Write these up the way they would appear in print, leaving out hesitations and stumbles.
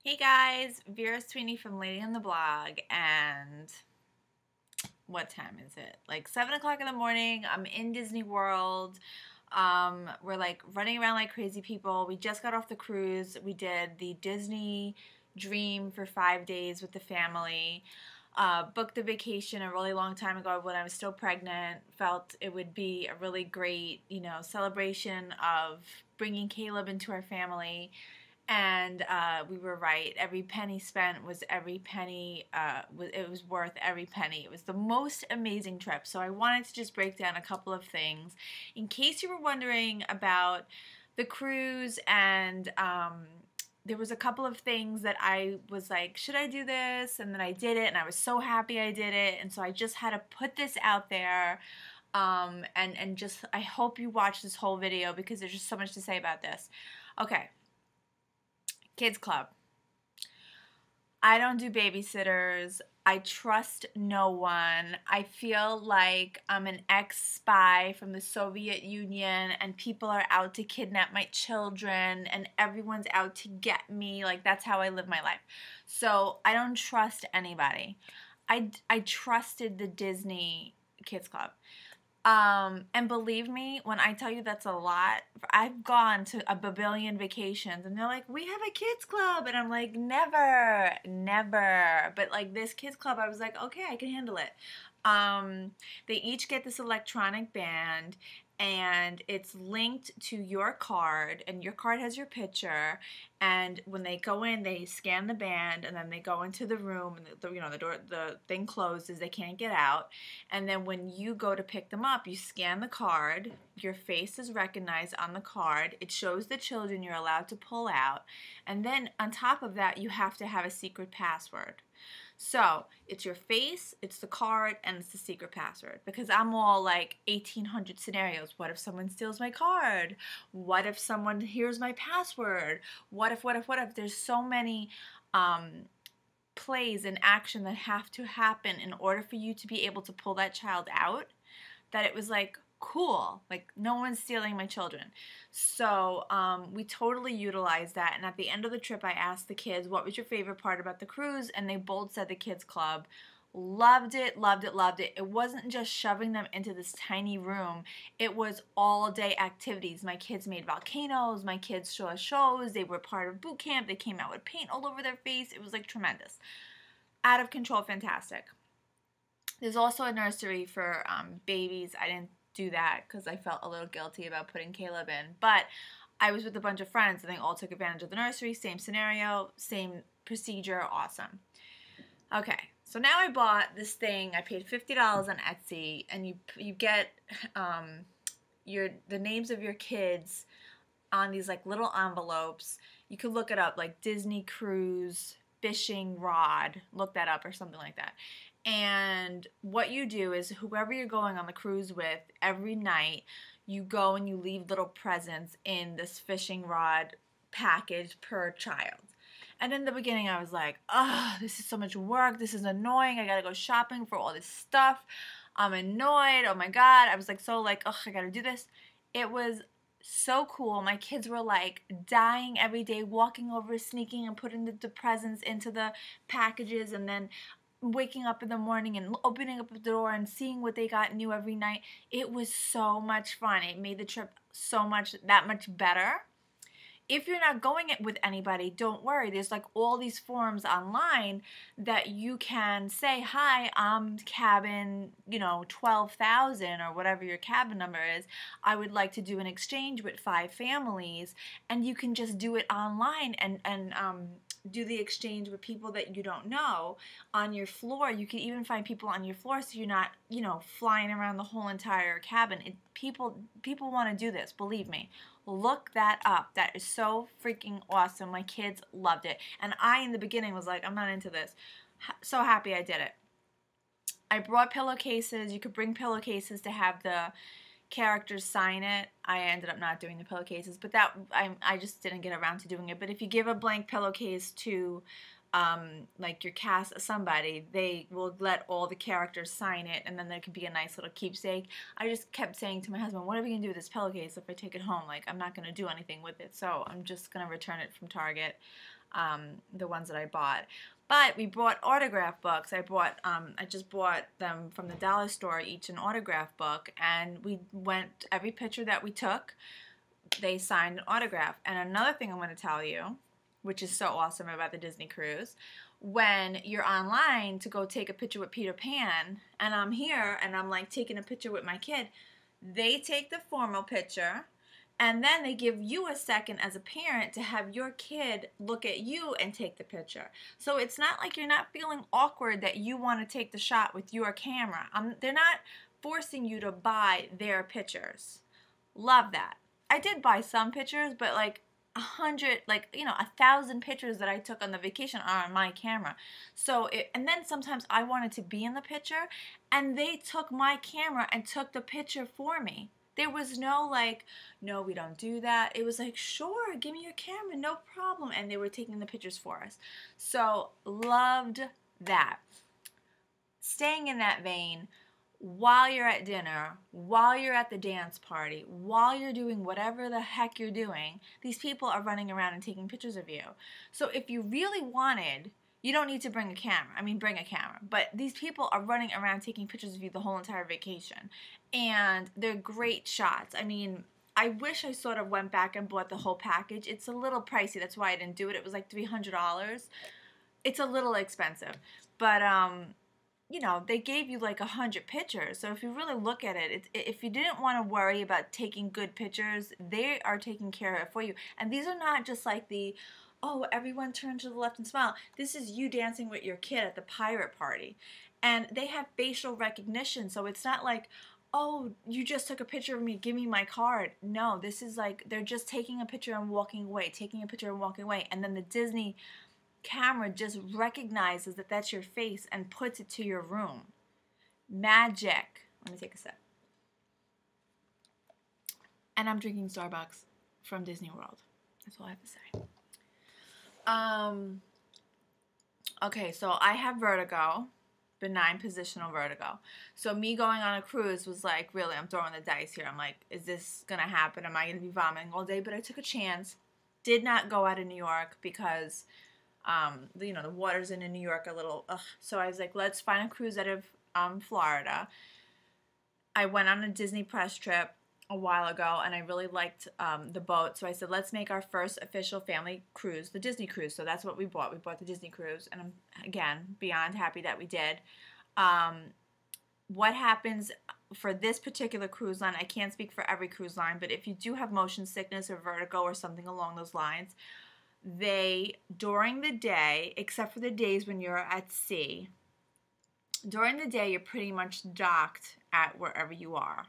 Hey guys, Vera Sweeney from Lady on the Blog, and what time is it? Like 7 o'clock in the morning. I'm in Disney World. We're like running around like crazy people. We just got off the cruise. We did the Disney Dream for 5 days with the family. Booked the vacation a really long time ago when I was still pregnant. Felt it would be a really great, celebration of bringing Caleb into our family. And we were right. Every penny spent was every penny. It was worth every penny. It was the most amazing trip. So I wanted to just break down a couple of things in case you were wondering about the cruise. And there was a couple of things that I was like, should I do this? And then I did it, and I was so happy I did it. And so I just had to put this out there. And just I hope you watch this whole video because there's just so much to say about this. Okay. Kids Club. I don't do babysitters. I trust no one. I feel like I'm an ex-spy from the Soviet Union and people are out to kidnap my children and everyone's out to get me. Like, that's how I live my life. So I don't trust anybody. I trusted the Disney Kids Club. And believe me, when I tell you that's a lot, I've gone to a babillion vacations and they're like, we have a kids club. And I'm like, never, never. But like this kids club, I was like, okay, I can handle it. They each get this electronic band and it's linked to your card, and your card has your picture, and when they go in they scan the band and then they go into the room and the door, the thing closes, they can't get out, and then when you go to pick them up you scan the card, your face is recognized on the card, it shows the children you're allowed to pull out, and then on top of that you have to have a secret password. So it's your face, it's the card, and it's the secret password. Because I'm all like 1,800 scenarios. What if someone steals my card? What if someone hears my password? What if? There's so many plays in action that have to happen in order for you to be able to pull that child out, that it was like, cool, like no one's stealing my children. So we totally utilized that, and at the end of the trip I asked the kids, what was your favorite part about the cruise, and they both said the kids club. Loved it, loved it, loved it. It wasn't just shoving them into this tiny room. It was all day activities. My kids made volcanoes, my kids saw shows, they were part of boot camp, they came out with paint all over their face. It was like tremendous. Out of control, fantastic. There's also a nursery for babies. I didn't do that because I felt a little guilty about putting Caleb in. But I was with a bunch of friends and they all took advantage of the nursery. Same scenario, same procedure, awesome. Okay, so now I bought this thing. I paid $50 on Etsy, and you get the names of your kids on these like little envelopes. You could look it up, like Disney Cruise fishing rod. Look that up or something like that. And what you do is whoever you're going on the cruise with, every night you go and you leave little presents in this fishing rod package per child. And in the beginning I was like, oh, this is so much work, this is annoying, I gotta go shopping for all this stuff, I'm annoyed, oh my god. I was like so like, ugh, I gotta do this. It was so cool. My kids were like dying every day, walking over, sneaking and putting the presents into the packages, and then waking up in the morning and opening up the door and seeing what they got new every night. It was so much fun. It made the trip that much better. If you're not going it with anybody, don't worry. There's like all these forums online that you can say, hi, I'm cabin, 12,000 or whatever your cabin number is. I would like to do an exchange with 5 families. And you can just do it online and do the exchange with people that you don't know on your floor. You can even find people on your floor so you're not, flying around the whole entire cabin. People want to do this, believe me. Look that up. That is so freaking awesome. My kids loved it. And I, in the beginning, was like, I'm not into this. So happy I did it. I brought pillowcases. You could bring pillowcases to have the characters sign it. I ended up not doing the pillowcases, but I just didn't get around to doing it. But if you give a blank pillowcase to like your cast, somebody, they will let all the characters sign it, and then there could be a nice little keepsake. I just kept saying to my husband, what are we going to do with this pillowcase if I take it home? Like, I'm not going to do anything with it, so I'm just going to return it from Target, the ones that I bought. But we bought autograph books. I just bought them from the dollar store, each an autograph book, and we went, every picture that we took, they signed an autograph. And another thing I'm going to tell you, which is so awesome about the Disney cruise, when you're online to go take a picture with Peter Pan, and I'm here and I'm like taking a picture with my kid, they take the formal picture, and then they give you a second as a parent to have your kid look at you and take the picture. So it's not like you're not feeling awkward that you want to take the shot with your camera. They're not forcing you to buy their pictures. Love that. I did buy some pictures, but like 1,000 pictures that I took on the vacation are on my camera. So, and then sometimes I wanted to be in the picture, and they took my camera and took the picture for me. There was no like, no, we don't do that. It was like, sure, give me your camera, no problem. And they were taking the pictures for us. So, loved that. Staying in that vein, while you're at dinner, while you're at the dance party, while you're doing whatever the heck you're doing, these people are running around and taking pictures of you. So if you really wanted, you don't need to bring a camera. I mean, bring a camera. But these people are running around taking pictures of you the whole entire vacation. And they're great shots. I mean, I wish I sort of went back and bought the whole package. It's a little pricey. That's why I didn't do it. It was like $300. It's a little expensive. But, you know, they gave you like 100 pictures. So if you really look at it, if you didn't want to worry about taking good pictures, they are taking care of it for you. And these are not just like the, oh, everyone turn to the left and smile. This is you dancing with your kid at the pirate party. And they have facial recognition. So it's not like, oh, you just took a picture of me, give me my card. No, this is like, they're just taking a picture and walking away, taking a picture and walking away. And then the Disney camera just recognizes that that's your face and puts it to your room. Magic. Let me take a sip. And I'm drinking Starbucks from Disney World. That's all I have to say. Okay, so I have vertigo, benign positional vertigo. So me going on a cruise was like, really, I'm throwing the dice here. I'm like, is this gonna happen? Am I gonna be vomiting all day? But I took a chance. Did not go out of New York because you know, the waters in New York a little, so I was like, let's find a cruise out of Florida. I went on a Disney press trip a while ago, and I really liked the boat, so I said, let's make our first official family cruise, the Disney cruise. So that's what we bought. We bought the Disney cruise, and I'm, again, beyond happy that we did. What happens for this particular cruise line, I can't speak for every cruise line, but if you do have motion sickness or vertigo or something along those lines, they, during the day, except for the days when you're at sea, during the day you're pretty much docked at wherever you are.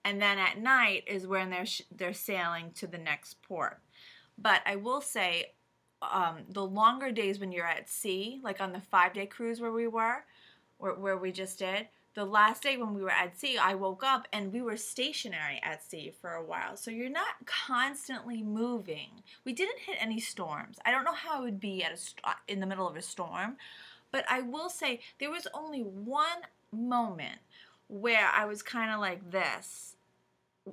And then at night is when they're sailing to the next port. But I will say, the longer days when you're at sea, like on the 5-day cruise where we were, or where we just did, the last day when we were at sea, I woke up and we were stationary at sea for a while. So you're not constantly moving. We didn't hit any storms. I don't know how it would be in the middle of a storm, but I will say there was only one moment where I was kind of like this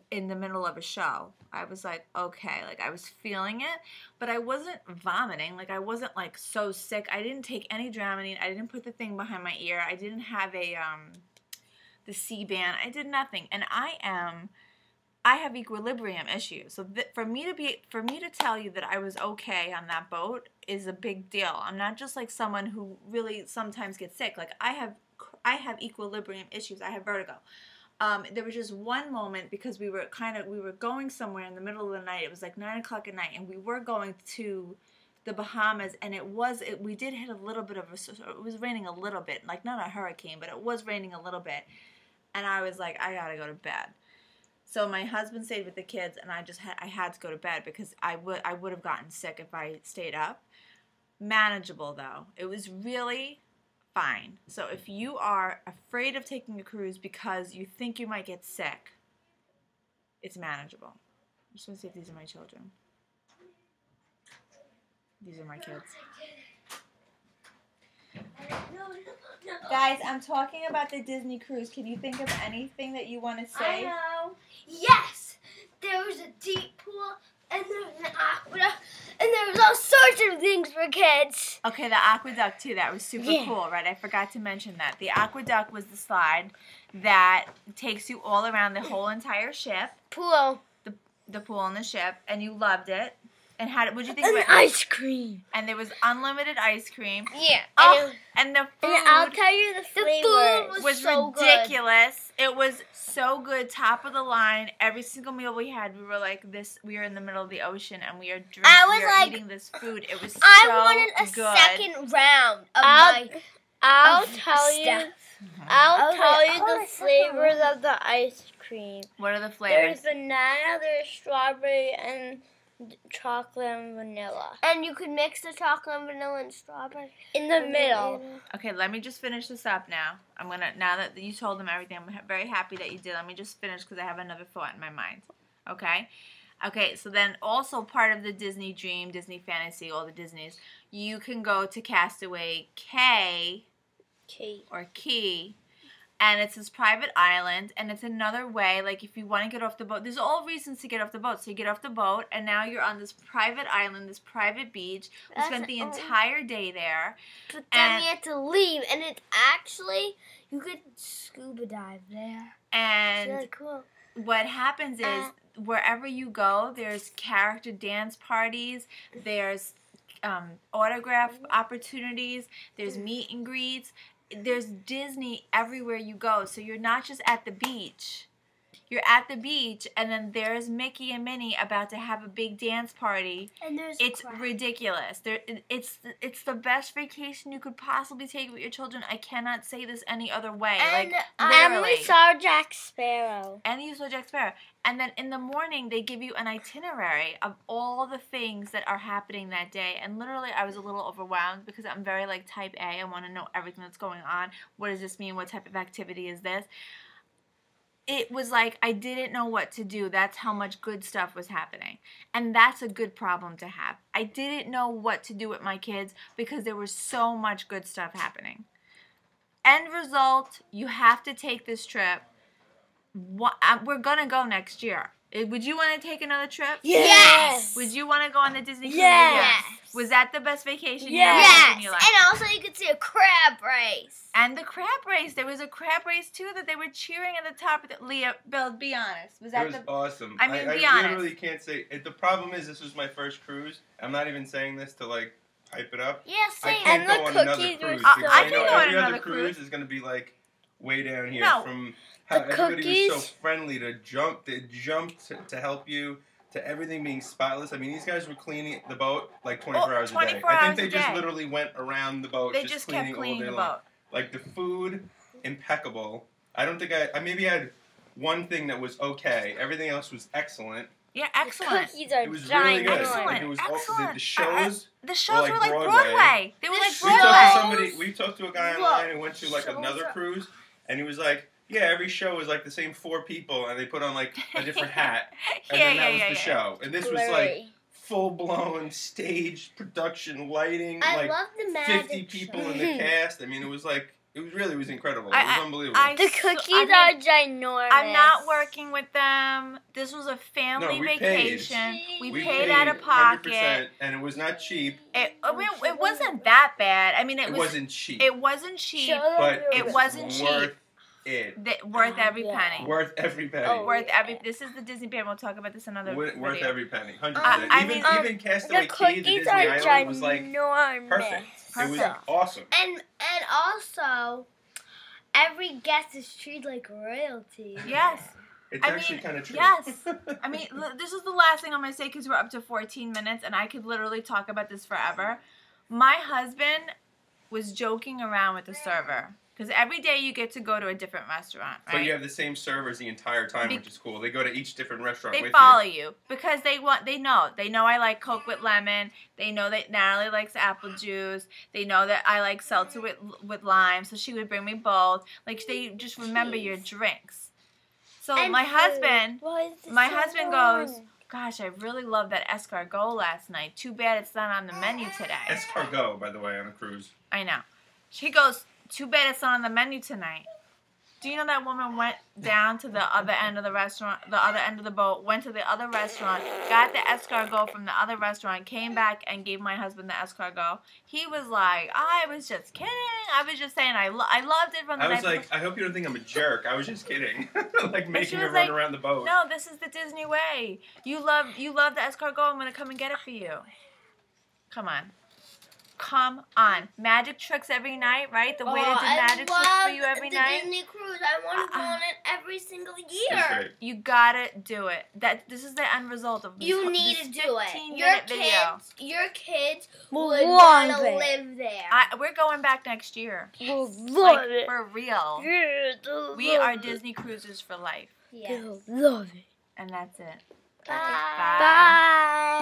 in the middle of a show. I was like, okay, like I was feeling it, but I wasn't vomiting. Like I wasn't like so sick. I didn't take any Dramamine. I didn't put the thing behind my ear. I didn't have the C-band. I did nothing. And I have equilibrium issues. So for me to tell you that I was okay on that boat is a big deal. I'm not just like someone who really sometimes gets sick. Like I have equilibrium issues. I have vertigo. There was just one moment because we were going somewhere in the middle of the night. It was like 9 o'clock at night, and we were going to the Bahamas, and we did hit a little bit of it was raining a little bit, like not a hurricane, but it was raining a little bit, and I was like, I gotta go to bed. So my husband stayed with the kids, and I had to go to bed because I would have gotten sick if I stayed up. Manageable though. It was really fine. So if you are afraid of taking a cruise because you think you might get sick, it's manageable. I just want to see if these are my children. These are my kids. Guys, I'm talking about the Disney cruise. Can you think of anything that you want to say? I know. Yes, there was a deep pool, and there was an aqueduct, and there was all sorts of things for kids. Okay, the aqueduct too. That was super cool, right? I forgot to mention that. The aqueduct was the slide that takes you all around the whole entire ship. Pool. The pool on the ship, and you loved it. And what'd you think And about it? ice cream. And there was unlimited ice cream. Yeah. Oh, and the food. And I'll tell you the flavor was so ridiculous. Good. It was so good, top of the line. Every single meal we had, we were like this. We were in the middle of the ocean, and we are eating this food. It was so good. I wanted a second round of I'll tell you the flavors of the ice cream. What are the flavors? There's banana, there's strawberry, and chocolate and vanilla. And you could mix the chocolate and vanilla and strawberry In the middle. Okay, let me just finish this up now. Now that you told them everything, I'm very happy that you did. Let me just finish because I have another thought in my mind. Okay? Okay, so then also part of the Disney dream, Disney fantasy, all the Disneys, you can go to Castaway Cay, and it's this private island, and it's another way, like if you want to get off the boat, there's all reasons to get off the boat. So you get off the boat, and now you're on this private island, this private beach. We spent the entire day there. But then we had to leave, and it's actually, you could scuba dive there. And it's really cool. What happens is, wherever you go, there's character dance parties, there's autograph opportunities, there's meet and greets. There's Disney everywhere you go, so you're not just at the beach. You're at the beach, and then there's Mickey and Minnie about to have a big dance party. And it's ridiculous. It's the best vacation you could possibly take with your children. I cannot say this any other way. And, literally. And we saw Jack Sparrow. And you saw Jack Sparrow. And then in the morning, they give you an itinerary of all the things that are happening that day. And literally, I was a little overwhelmed because I'm very type A. I want to know everything that's going on. What does this mean? What type of activity is this? It was like I didn't know what to do. That's how much good stuff was happening. And that's a good problem to have. I didn't know what to do with my kids because there was so much good stuff happening. End result, you have to take this trip. We're going to go next year. Would you want to take another trip? Yes. Would you want to go on the Disney cruise? Yes. Was that the best vacation you ever had in your life? And also you could see a crab race. And the crab race. There was a crab race too that they were cheering at the top. Leah, Bill, be honest. It was awesome. I mean, be I honest. literally can't say. The problem is this was my first cruise. I'm not even saying this to hype it up. Yeah, I same. can't And go the on another cookies were cruise so because I I can know go on every another other cruise. cruise is going to be way down here No. from how everybody cookies? was so friendly to jump. They jumped to help you. To everything being spotless. I mean, these guys were cleaning the boat 24 hours a day. 24 I think hours they a just day. literally went around the boat They just kept cleaning the boat. The food, impeccable. I don't think I maybe had one thing that was okay. Everything else was excellent. Yeah, excellent. Cookies are It was really good. Excellent. It was Excellent. the shows. The shows were like Broadway. Broadway. They were like We talked to Broadway. we talked to a guy online who went to another cruise, and he was like, "Yeah, every show is the same 4 people, and they put on a different hat, and then that was the show." And this was full-blown stage production, lighting, I love the magic 50 people show. in the cast. I mean, it was incredible. It was unbelievable. The cookies are ginormous. I'm not working with them. This was a family No, we vacation. paid. We paid out of pocket. 100%, and it was not cheap. It wasn't that bad. I mean, It wasn't cheap. It wasn't cheap. but It wasn't cheap. worth it. Worth every penny. Worth every penny. This is the Disney Band. We'll talk about this another Worth video. every penny. 100%. I mean, even Castaway The Cay, the cookies Disney are Island, was ginormous. perfect. It was Perfect. awesome. And also, every guest is treated like royalty. Yes. It's I actually mean, kind of true. yes. I mean, this is the last thing I'm going to say because we're up to 14 minutes and I could literally talk about this forever. My husband was joking around with the server because every day you get to go to a different restaurant, right? But you have the same servers the entire time, which is cool. They go to each different restaurant They with follow you. you because they know I like Coke with lemon. They know that Natalie likes apple juice. They know that I like seltzer with lime, so she would bring me both. They just remember your drinks. So And my food. husband goes, "Gosh, I really love that escargot last night. Too bad it's not on the menu today." Escargot, by the way, on a cruise. I know. She goes, too bad it's not on the menu tonight. Do you know that woman went down to the other end of the restaurant, the other end of the boat, went to the other restaurant, got the escargot from the other restaurant, came back and gave my husband the escargot. He was like, I was just kidding. I was just saying I loved it from the I was night like, before. I hope you don't think I'm a jerk. I was just kidding. Like making her run like, around the boat. No, this is the Disney way. You love the escargot. I'm going to come and get it for you. Come on. Come on. Magic tricks every night, right? The waiter did magic tricks for you every night. Disney cruise. I want to go on it every single year. That's great. You gotta do it. This is the end result of this. You need to do it. 15-minute video. Your kids Will would love want to it. live there. We're going back next year. We'll love Like, it. for real. Yeah, We are Disney cruisers for life. Yes. Love it. And that's it. Bye. Bye. Bye.